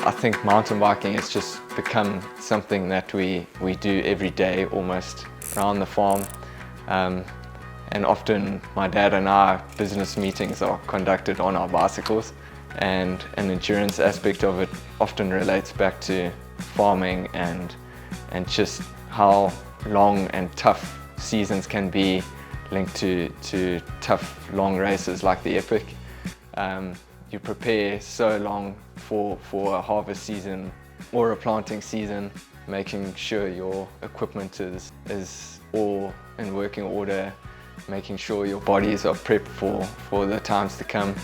I think mountain biking has just become something that we do every day almost around the farm. And often my dad and our business meetings are conducted on our bicycles, and an endurance aspect of it often relates back to farming and just how long and tough seasons can be linked to tough long races like the Epic. You prepare so long for a harvest season or a planting season, making sure your equipment is all in working order, making sure your bodies are prepped for the times to come,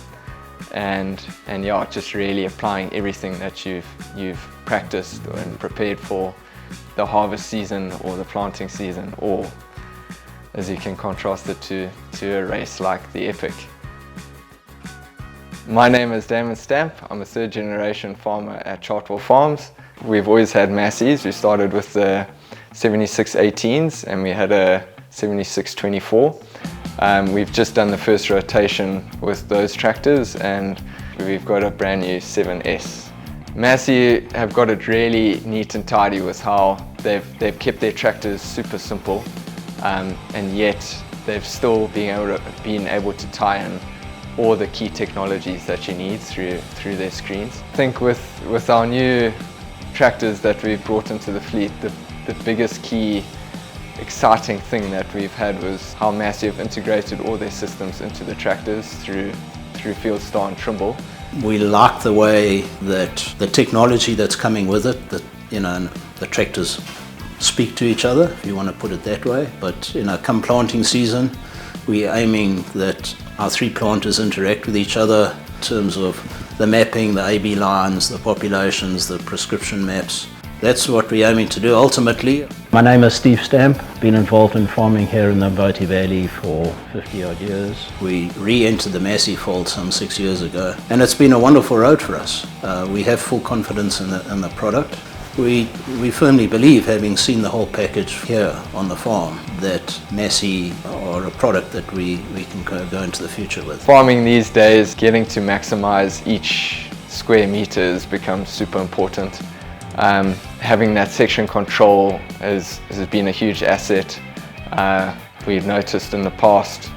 and yeah, just really applying everything that you've practiced and prepared for the harvest season or the planting season, or as you can contrast it to a race like the Epic. My name is Damon Stamp. I'm a third generation farmer at Chartwell Farms. We've always had Massey's. We started with the 7618s and we had a 7624. We've just done the first rotation with those tractors and we've got a brand new 7S. Massey have got it really neat and tidy with how they've kept their tractors super simple, and yet they've still been able to tie in all the key technologies that you need through their screens. I think with our new tractors that we've brought into the fleet, the biggest key exciting thing that we've had was how Massey have integrated all their systems into the tractors through Fieldstar and Trimble. We like the way that the technology that's coming with it, that the tractors speak to each other, if you want to put it that way. But come planting season, we're aiming that our three planters interact with each other in terms of the mapping, the AB lines, the populations, the prescription maps. That's what we're aiming to do ultimately. My name is Steve Stamp. Been involved in farming here in the Mvoti Valley for 50 odd years. We re-entered the Massey fold some 6 years ago, and it's been a wonderful road for us. We have full confidence in the product. We firmly believe, having seen the whole package here on the farm, that Massey are a product that we can go into the future with. Farming these days, getting to maximize each square meter has become super important. Having that section control has been a huge asset. We've noticed in the past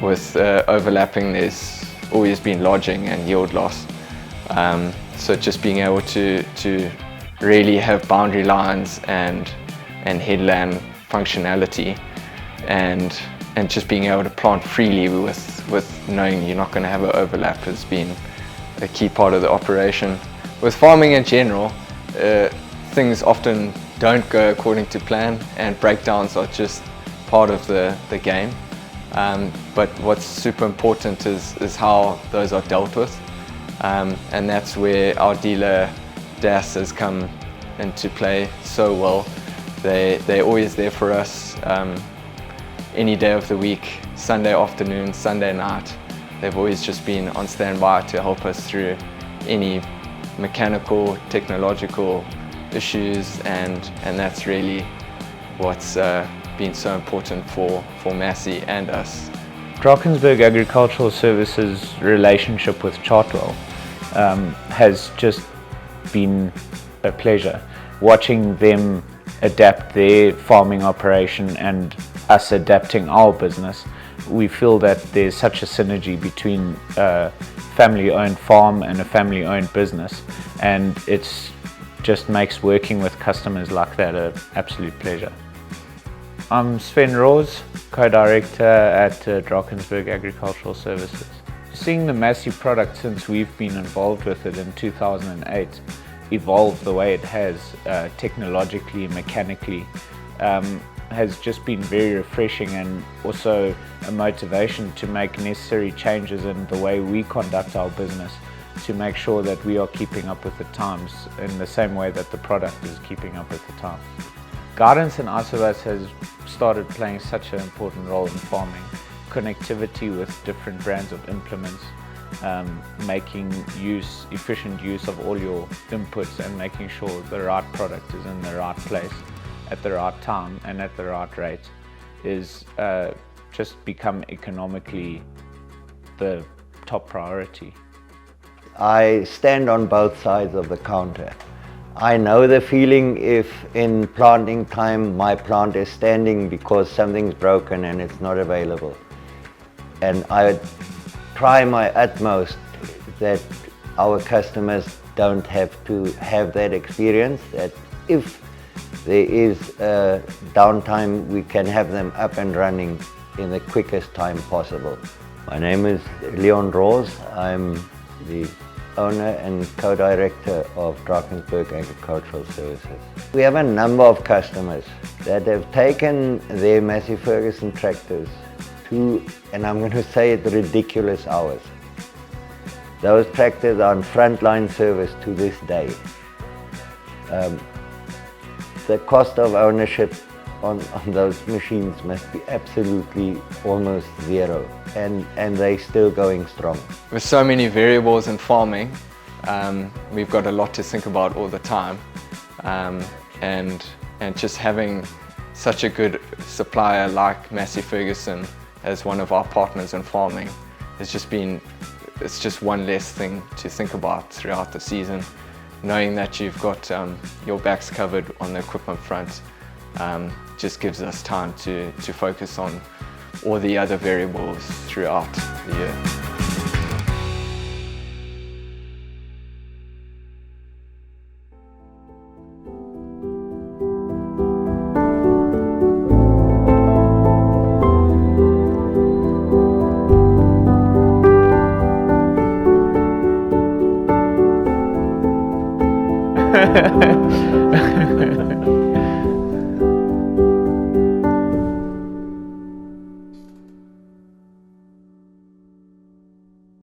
with overlapping, there's always been lodging and yield loss. So just being able to really have boundary lines and headland functionality and just being able to plant freely with knowing you're not going to have an overlap has been a key part of the operation. With farming in general, things often don't go according to plan and breakdowns are just part of the game. But what's super important is how those are dealt with, and that's where our dealer DAS has come into play so well. They're always there for us any day of the week, Sunday afternoon, Sunday night. They've always just been on standby to help us through any mechanical, technological issues, and that's really what's been so important for Massey and us. Drakensberg Agricultural Services' relationship with Chartwell has just been a pleasure. Watching them adapt their farming operation and us adapting our business, we feel that there's such a synergy between a family-owned farm and a family-owned business, and it's just makes working with customers like that an absolute pleasure. I'm Sven Roos, co-director at Drakensberg Agricultural Services. Seeing the Massey product since we've been involved with it in 2008 evolve the way it has technologically, mechanically, has just been very refreshing, and also a motivation to make necessary changes in the way we conduct our business to make sure that we are keeping up with the times in the same way that the product is keeping up with the times. Guidance and Isobus has started playing such an important role in farming. Connectivity with different brands of implements, making efficient use of all your inputs and making sure the right product is in the right place at the right time and at the right rate is just become economically the top priority. I stand on both sides of the counter. I know the feeling if in planting time my plant is standing because something's broken and it's not available. And I try my utmost that our customers don't have to have that experience, that if there is a downtime, we can have them up and running in the quickest time possible. My name is Leon Roos. I'm the owner and co-director of Drakensberg Agricultural Services. We have a number of customers that have taken their Massey Ferguson tractors to, and I'm going to say it, ridiculous hours. Those tractors are on frontline service to this day. The cost of ownership on those machines must be absolutely almost zero, and they're still going strong. With so many variables in farming, we've got a lot to think about all the time, and just having such a good supplier like Massey Ferguson as one of our partners in farming has just been, it's just one less thing to think about throughout the season. Knowing that you've got your backs covered on the equipment front just gives us time to focus on all the other variables throughout the year.